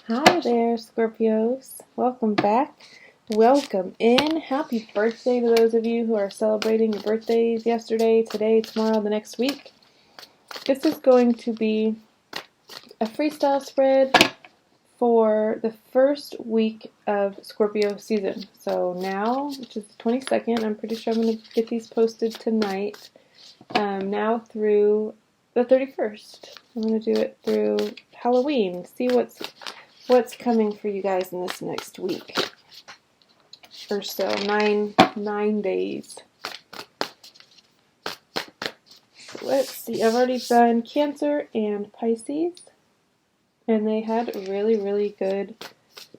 Hi there, Scorpios. Welcome back. Welcome in. Happy birthday to those of you who are celebrating your birthdays yesterday, today, tomorrow, the next week. This is going to be a freestyle spread for the first week of Scorpio season. So now, which is the 22nd, I'm pretty sure I'm going to get these posted tonight. Now through the 31st. I'm going to do it through Halloween. See what's coming for you guys in this next week or so. Nine days. So let's see. I've already done Cancer and Pisces, and they had really good,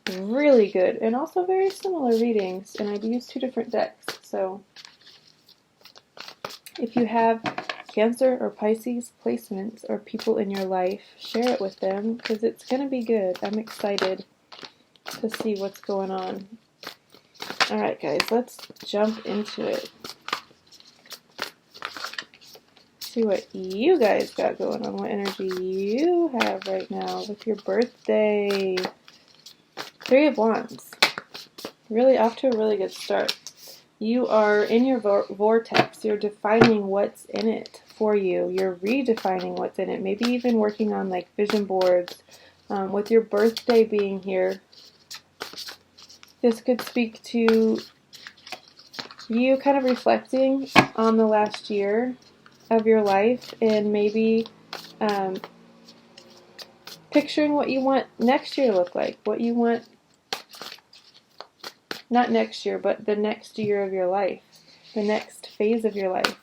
and also very similar readings. And I've used two different decks. So if you have Cancer or Pisces placements or people in your life, share it with them because it's going to be good. I'm excited to see what's going on. Alright guys, let's jump into it. See what you guys got going on, what energy you have right now with your birthday. Three of Wands. Really off to a really good start. You are in your vortex. You're defining what's in it for you. You're redefining what's in it. Maybe even working on like vision boards. With your birthday being here, this could speak to you kind of reflecting on the last year of your life and maybe picturing what you want next year to look like. What you want, not next year, but the next year of your life. The next phase of your life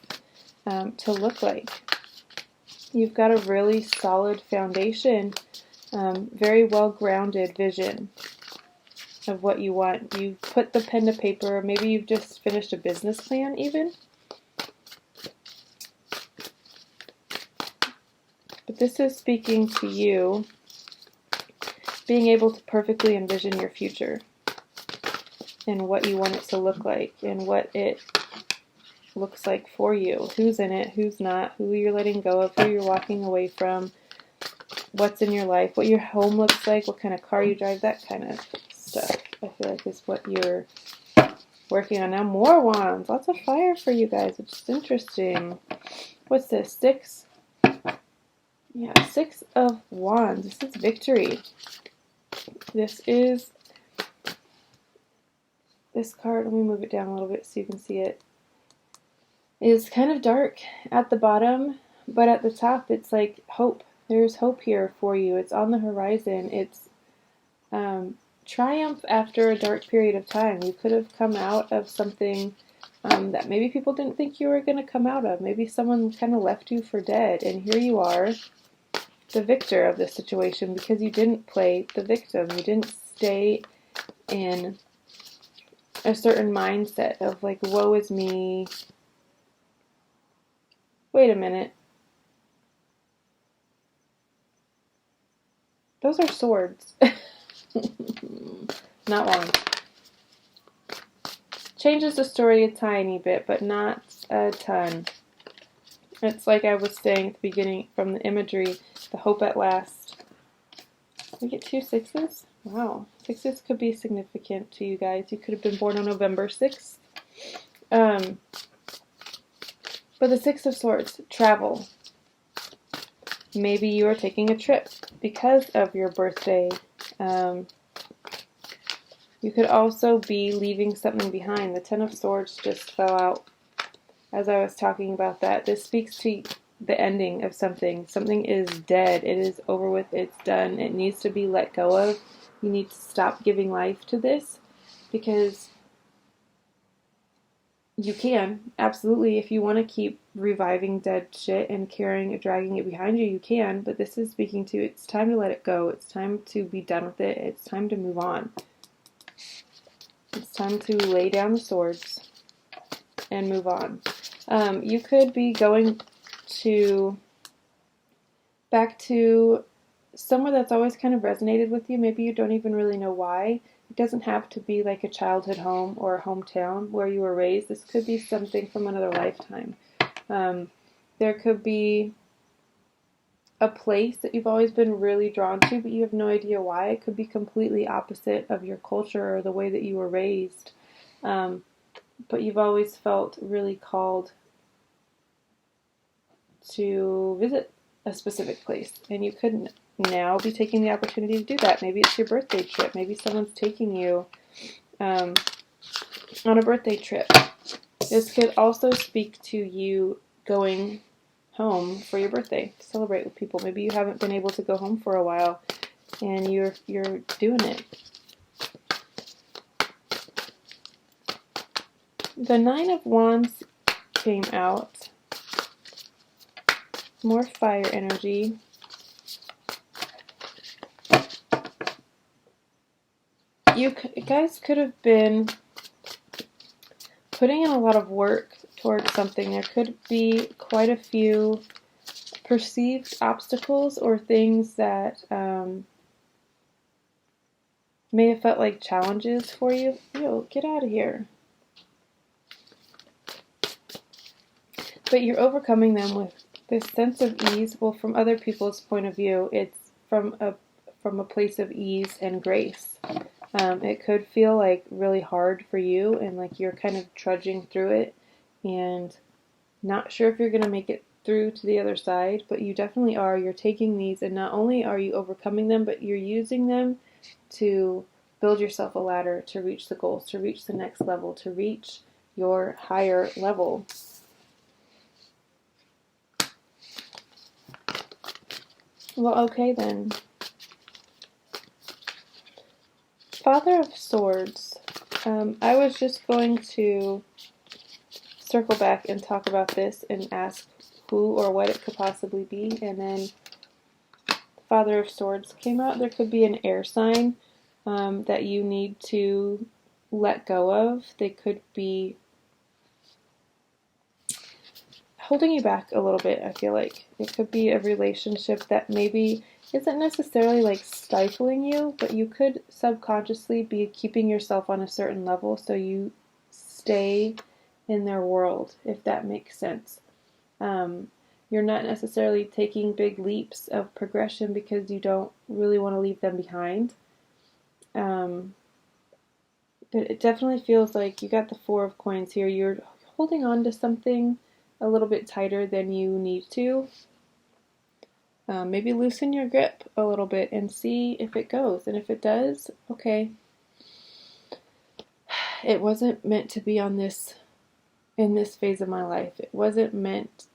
to look like. You've got a really solid foundation, very well-grounded vision of what you want. You've put the pen to paper. Maybe you've just finished a business plan even. But this is speaking to you being able to perfectly envision your future and what you want it to look like and what it looks like for you. Who's in it, who's not, who you're letting go of, who you're walking away from, what's in your life, what your home looks like, what kind of car you drive, that kind of stuff. I feel like is what you're working on now. More wands. Lots of fire for you guys, which is interesting. What's this? Six? Yeah, Six of Wands. This is victory. This card, let me move it down a little bit so you can see it, is kind of dark at the bottom, but at the top it's like hope. There's hope here for you. It's on the horizon. It's triumph after a dark period of time. You could have come out of something that maybe people didn't think you were going to come out of. Maybe someone kind of left you for dead, and here you are, the victor of this situation, because you didn't play the victim. You didn't stay in a certain mindset of like, woe is me. Wait a minute. Those are swords. Not wands. Changes the story a tiny bit, but not a ton. It's like I was saying at the beginning from the imagery, the hope at last. We get 2 sixes? Wow. 6s could be significant to you guys. You could have been born on November 6th. But the 6 of Swords, travel. Maybe you are taking a trip because of your birthday. You could also be leaving something behind. The 10 of Swords just fell out as I was talking about that. This speaks to the ending of something. Something is dead. It is over with. It's done. It needs to be let go of. You need to stop giving life to this because you can, absolutely. If you want to keep reviving dead shit and dragging it behind you, you can. But this is speaking to, it's time to let it go. It's time to be done with it. It's time to move on. It's time to lay down the swords and move on. You could be going back to somewhere that's always kind of resonated with you. Maybe you don't even really know why. It doesn't have to be like a childhood home or a hometown where you were raised. This could be something from another lifetime. There could be a place that you've always been really drawn to, but you have no idea why. It could be completely opposite of your culture or the way that you were raised. But you've always felt really called to visit a specific place, and you could now be taking the opportunity to do that. Maybe it's your birthday trip. Maybe someone's taking you on a birthday trip. This could also speak to you going home for your birthday to celebrate with people. Maybe you haven't been able to go home for a while, and you're doing it. The 9 of Wands came out. More fire energy. You guys could have been putting in a lot of work towards something. There could be quite a few perceived obstacles or things that may have felt like challenges for you. Yo, get out of here. But you're overcoming them with this sense of ease. Well, from other people's point of view, it's from a place of ease and grace. It could feel like really hard for you, and like you're kind of trudging through it and not sure if you're going to make it through to the other side, but you definitely are. You're taking these, and not only are you overcoming them, but you're using them to build yourself a ladder to reach the goals, to reach the next level, to reach your higher level. Well, okay then. Father of Swords. I was just going to circle back and talk about this and ask who or what it could possibly be, and then Father of Swords came out. There could be an air sign that you need to let go of. They could be holding you back a little bit, I feel like. It could be a relationship that maybe isn't necessarily like stifling you, but you could subconsciously be keeping yourself on a certain level so you stay in their world, if that makes sense. You're not necessarily taking big leaps of progression because you don't really want to leave them behind. But it definitely feels like you got the 4 of Coins here. You're holding on to something a little bit tighter than you need to. Maybe loosen your grip a little bit and see if it goes. And if it does, okay. It wasn't meant to be in this phase of my life. It wasn't meant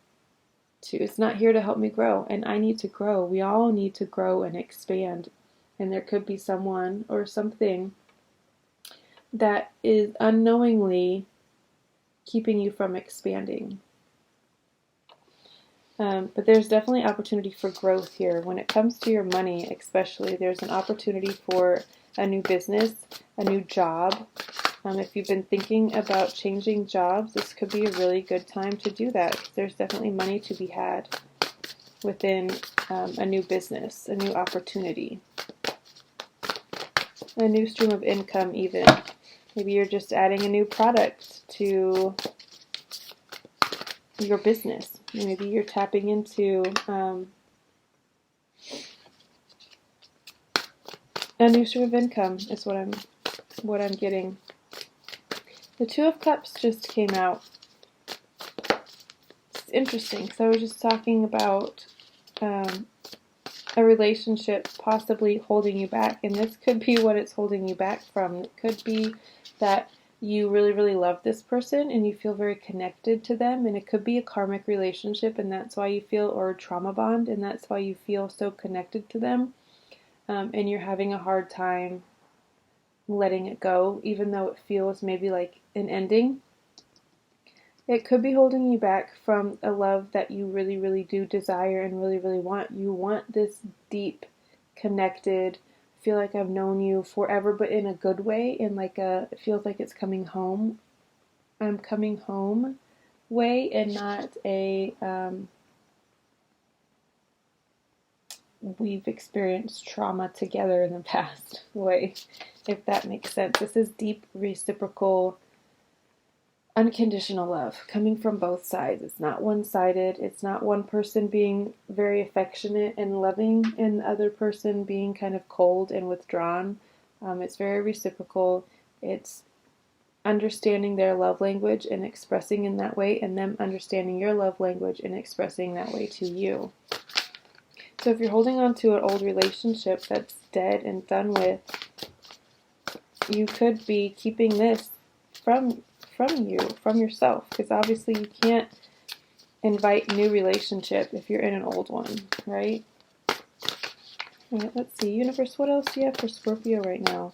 to. It's not here to help me grow. And I need to grow. We all need to grow and expand. And there could be someone or something that is unknowingly keeping you from expanding. But there's definitely opportunity for growth here. When it comes to your money especially, there's an opportunity for a new business, a new job. If you've been thinking about changing jobs, this could be a really good time to do that. There's definitely money to be had within a new business, a new opportunity, a new stream of income even. Maybe you're just adding a new product to your business. Maybe you're tapping into a new stream of income is what I'm getting. The 2 of Cups just came out. It's interesting. So I was just talking about a relationship possibly holding you back, and this could be what it's holding you back from. It could be that you really, really love this person and you feel very connected to them, and it could be a karmic relationship, and that's why you feel, or a trauma bond, and that's why you feel so connected to them, and you're having a hard time letting it go, even though it feels maybe like an ending. It could be holding you back from a love that you really, really do desire and really, really want. You want this deep, connected, feel like I've known you forever, but in a good way, in like it feels like it's coming home. I'm coming home way, and not a we've experienced trauma together in the past way, if that makes sense. This is deep, reciprocal unconditional love coming from both sides. It's not one-sided. It's not one person being very affectionate and loving and the other person being kind of cold and withdrawn. It's very reciprocal. It's understanding their love language and expressing in that way, and them understanding your love language and expressing that way to you. So if you're holding on to an old relationship that's dead and done with, you could be keeping this from you, from yourself, because obviously you can't invite new relationship if you're in an old one, right? All right, let's see. Universe, what else do you have for Scorpio right now?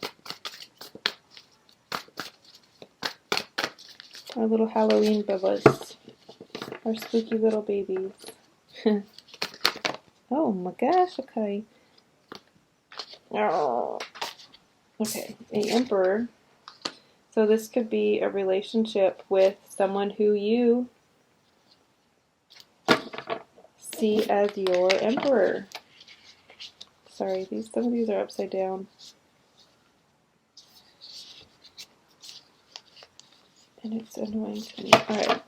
Our little Halloween bubbas. Our spooky little babies. Oh my gosh, okay. Oh. Okay, a Emperor. So this could be a relationship with someone who you see as your Emperor. Sorry, some of these are upside down. And it's annoying to me. Alright.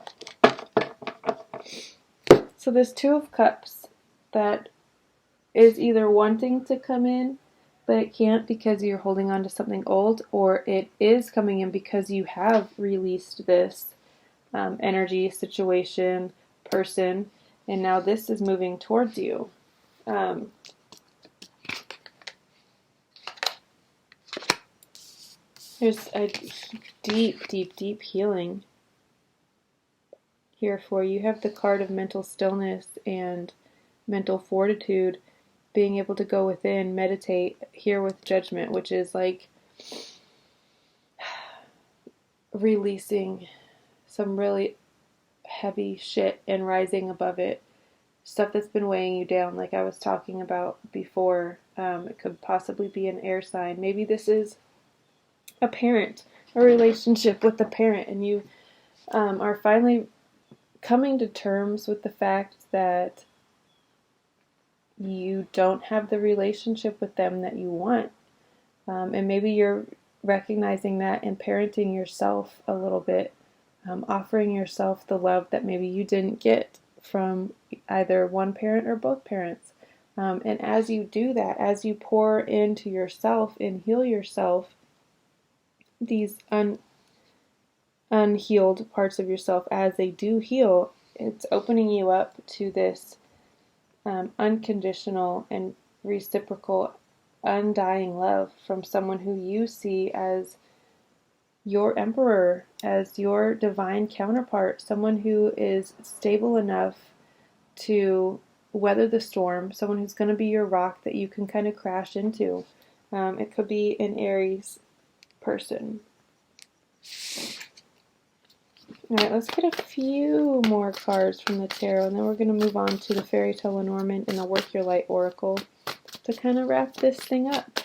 So this Two of Cups that is either wanting to come in, but it can't because you're holding on to something old, or it is coming in because you have released this energy, situation, person, and now this is moving towards you. There's a deep, deep, deep healing here for you. You have the card of mental stillness and mental fortitude, being able to go within, meditate, hear with judgment, which is like releasing some really heavy shit and rising above it. Stuff that's been weighing you down, like I was talking about before. It could possibly be an air sign. Maybe this is a parent, a relationship with a parent, and you are finally coming to terms with the fact that you don't have the relationship with them that you want. And maybe you're recognizing that and parenting yourself a little bit, offering yourself the love that maybe you didn't get from either one parent or both parents. And as you do that, as you pour into yourself and heal yourself, these unhealed parts of yourself, as they do heal, it's opening you up to this unconditional and reciprocal, undying love from someone who you see as your emperor, as your divine counterpart, someone who is stable enough to weather the storm, someone who's going to be your rock that you can kind of crash into. It could be an Aries person. Alright, let's get a few more cards from the tarot, and then we're going to move on to the Fairy Tale Lenormand and the Work Your Light Oracle to kind of wrap this thing up.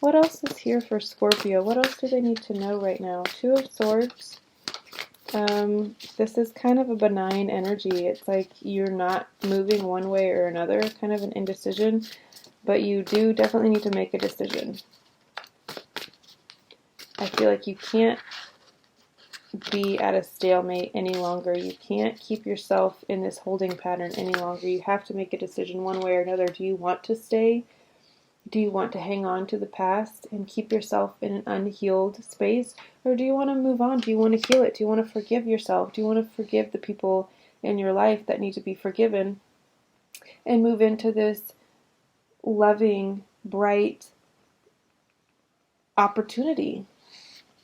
What else is here for Scorpio? What else do they need to know right now? Two of Swords. This is kind of a benign energy. It's like you're not moving one way or another, kind of an indecision, but you do definitely need to make a decision. I feel like you can't be at a stalemate any longer. You can't keep yourself in this holding pattern any longer. You have to make a decision one way or another. Do you want to stay? Do you want to hang on to the past and keep yourself in an unhealed space? Or do you want to move on? Do you want to heal it? Do you want to forgive yourself? Do you want to forgive the people in your life that need to be forgiven and move into this loving, bright opportunity?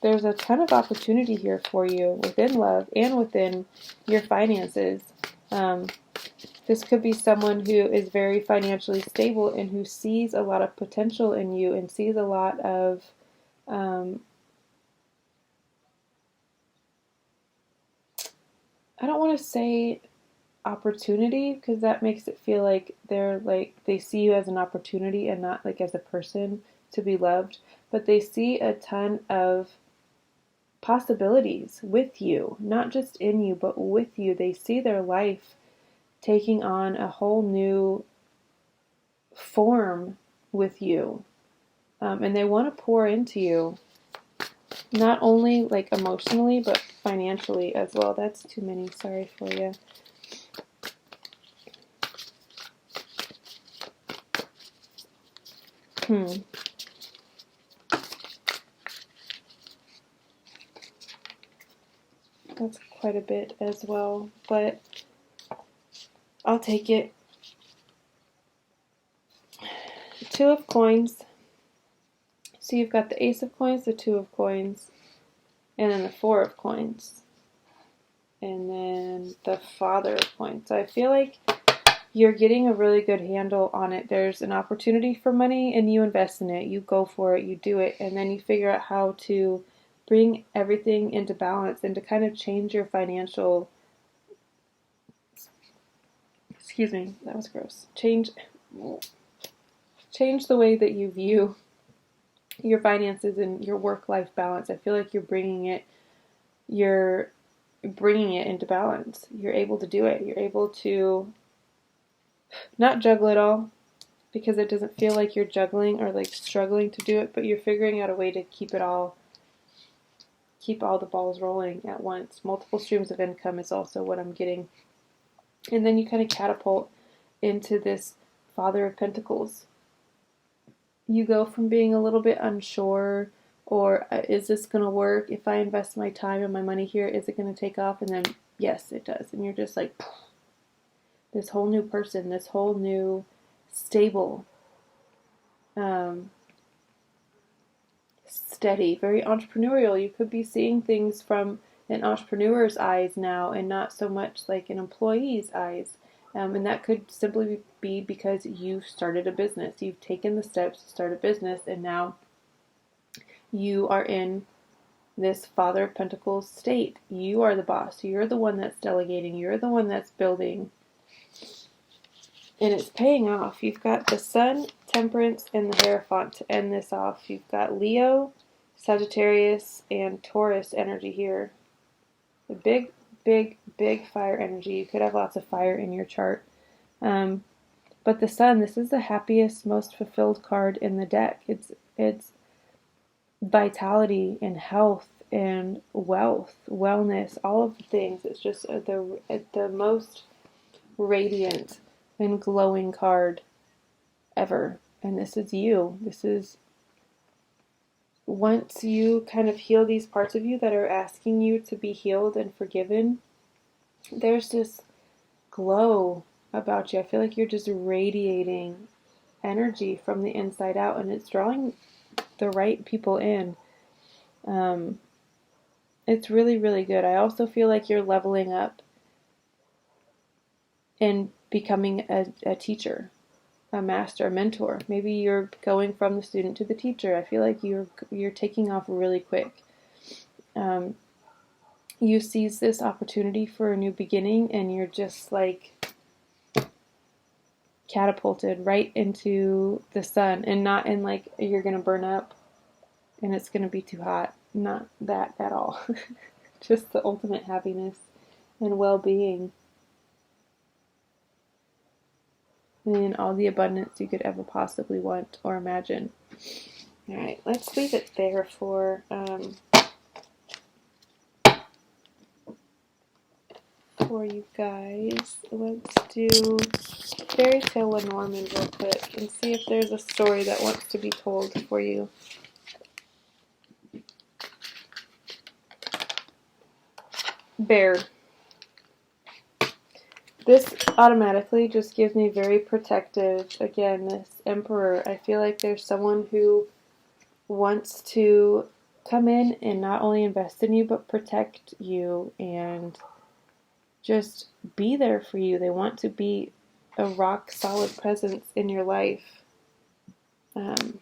There's a ton of opportunity here for you within love and within your finances. This could be someone who is very financially stable and who sees a lot of potential in you and sees a lot of I don't want to say opportunity, because that makes it feel like they see you as an opportunity and not like as a person to be loved, but they see a ton of possibilities with you, not just in you, but with you. They see their life taking on a whole new form with you, and they want to pour into you. Not only like emotionally, but financially as well. That's too many. Sorry for you. That's quite a bit as well, but I'll take it. Two of coins. So you've got the ace of coins, the two of coins, and then the four of coins, and then the father of coins. So I feel like you're getting a really good handle on it. There's an opportunity for money and you invest in it. You go for it, you do it, and then you figure out how to bring everything into balance and to kind of change your financial, excuse me, that was gross. Change the way that you view your finances and your work-life balance. I feel like you're bringing it into balance. You're able to do it. You're able to not juggle it all, because it doesn't feel like you're juggling or like struggling to do it, but you're figuring out a way to keep all the balls rolling at once. Multiple streams of income is also what I'm getting. And then you kind of catapult into this Father of Pentacles. You go from being a little bit unsure, or is this going to work? If I invest my time and my money here, is it going to take off? And then, yes, it does. And you're just like, this whole new person, this whole new stable, steady, very entrepreneurial. You could be seeing things from an entrepreneur's eyes now and not so much like an employee's eyes. And that could simply be because you've started a business. You've taken the steps to start a business, and now you are in this Father of Pentacles state. You are the boss. You're the one that's delegating. You're the one that's building. And it's paying off. You've got the Sun, Temperance, and the Hierophant to end this off. You've got Leo, Sagittarius, and Taurus energy here. The big, big, big fire energy. You could have lots of fire in your chart. But the Sun, this is the happiest, most fulfilled card in the deck. It's vitality and health and wealth, wellness, all of the things. It's just the most radiant and glowing card ever. And this is you. This is, once you kind of heal these parts of you that are asking you to be healed and forgiven, there's this glow about you. I feel like you're just radiating energy from the inside out, and it's drawing the right people in. It's really, really good. I also feel like you're leveling up and becoming a teacher, a master, a mentor. Maybe you're going from the student to the teacher. I feel like you're taking off really quick. You seize this opportunity for a new beginning, and you're just like catapulted right into the sun, and not in like you're gonna burn up and it's gonna be too hot. Not that at all. Just the ultimate happiness and well-being and all the abundance you could ever possibly want or imagine. All right, let's leave it there for you guys. Let's do Fairy Tale Lenormand real quick and see if there's a story that wants to be told for you. Bear. This automatically just gives me very protective. Again, this Emperor. I feel like there's someone who wants to come in and not only invest in you, but protect you and just be there for you. They want to be a rock solid presence in your life. Alright,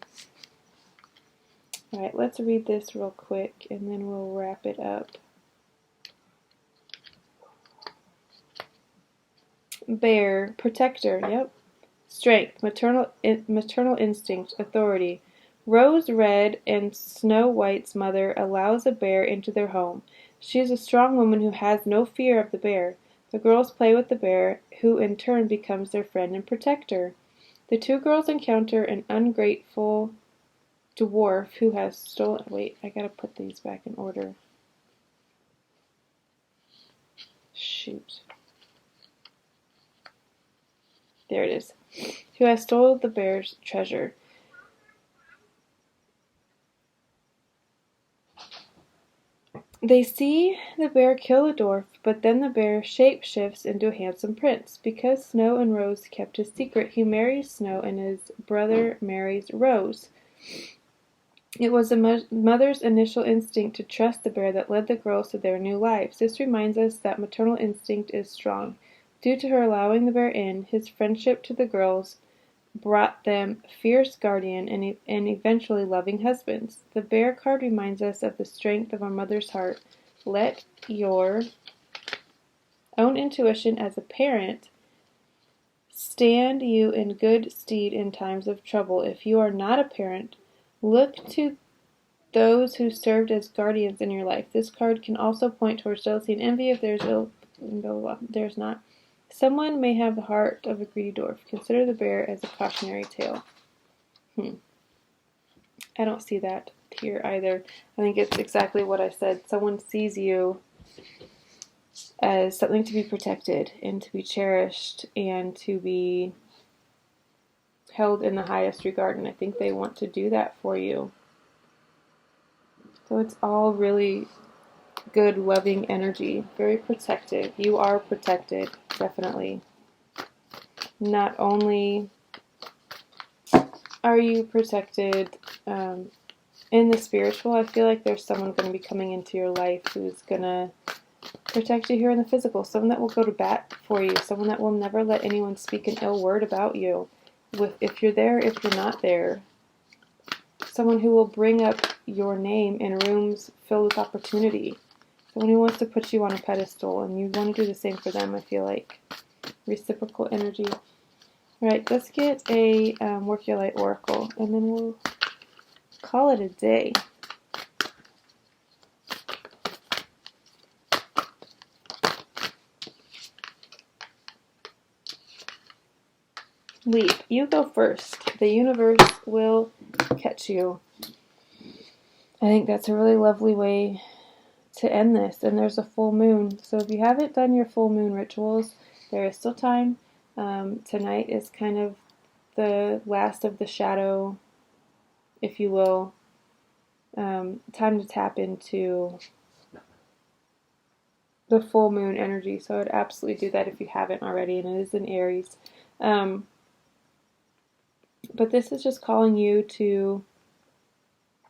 let's read this real quick and then we'll wrap it up. Bear, protector, yep. Strength, maternal instinct, authority. Rose Red and Snow White's mother allows a bear into their home. She is a strong woman who has no fear of the bear. The girls play with the bear, who in turn becomes their friend and protector. The two girls encounter an ungrateful dwarf who has stolen... Wait, I gotta put these back in order. Shoot. There it is. Who has stolen the bear's treasure. They see the bear kill the dwarf, but then the bear shape-shifts into a handsome prince. Because Snow and Rose kept his secret, he marries Snow and his brother marries Rose. It was the mother's initial instinct to trust the bear that led the girls to their new lives. This reminds us that maternal instinct is strong. Due to her allowing the bear in, his friendship to the girls brought them fierce guardian and eventually loving husbands. The bear card reminds us of the strength of our mother's heart. Let your own intuition as a parent stand you in good stead in times of trouble. If you are not a parent, look to those who served as guardians in your life. This card can also point towards jealousy and envy if there's not. Someone may have the heart of a greedy dwarf. Consider the bear as a cautionary tale. I don't see that here either. I think it's exactly what I said. Someone sees you as something to be protected and to be cherished and to be held in the highest regard, and I think they want to do that for you. So it's all really good, loving energy, very protective. You are protected, definitely. Not only are you protected in the spiritual, I feel like there's someone going to be coming into your life who's going to protect you here in the physical. Someone that will go to bat for you. Someone that will never let anyone speak an ill word about you. If you're there, if you're not there. Someone who will bring up your name in rooms filled with opportunity. Someone who wants to put you on a pedestal, and you want to do the same for them, I feel like. Reciprocal energy. Alright, let's get a Work Your Light Oracle, and then we'll call it a day. Leap. You go first. The universe will catch you. I think that's a really lovely way to end this. And there's a full moon. So if you haven't done your full moon rituals, there is still time. Tonight is kind of the last of the shadow, if you will. Time to tap into the full moon energy. So I would absolutely do that if you haven't already. And it is in Aries. But this is just calling you to,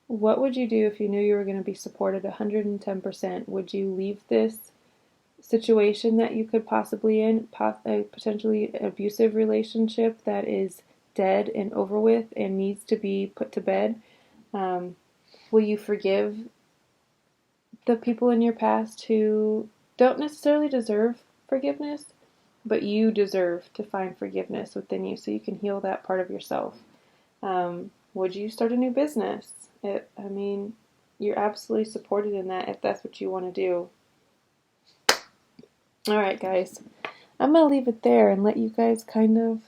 what would you do if you knew you were going to be supported 110%? Would you leave this situation that you could possibly in, a potentially abusive relationship that is dead and over with and needs to be put to bed? Will you forgive the people in your past who don't necessarily deserve forgiveness? But you deserve to find forgiveness within you so you can heal that part of yourself. Would you start a new business? I mean, you're absolutely supported in that if that's what you want to do. Alright, guys. I'm going to leave it there and let you guys kind of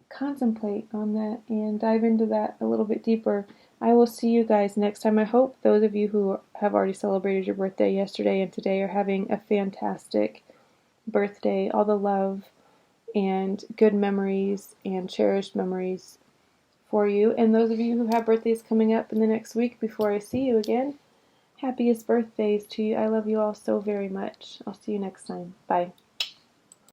contemplate on that and dive into that a little bit deeper. I will see you guys next time. I hope those of you who have already celebrated your birthday yesterday and today are having a fantastic birthday, all the love and good memories and cherished memories for you. And those of you who have birthdays coming up in the next week before I see you again, happiest birthdays to you. I love you all so very much. I'll see you next time. Bye.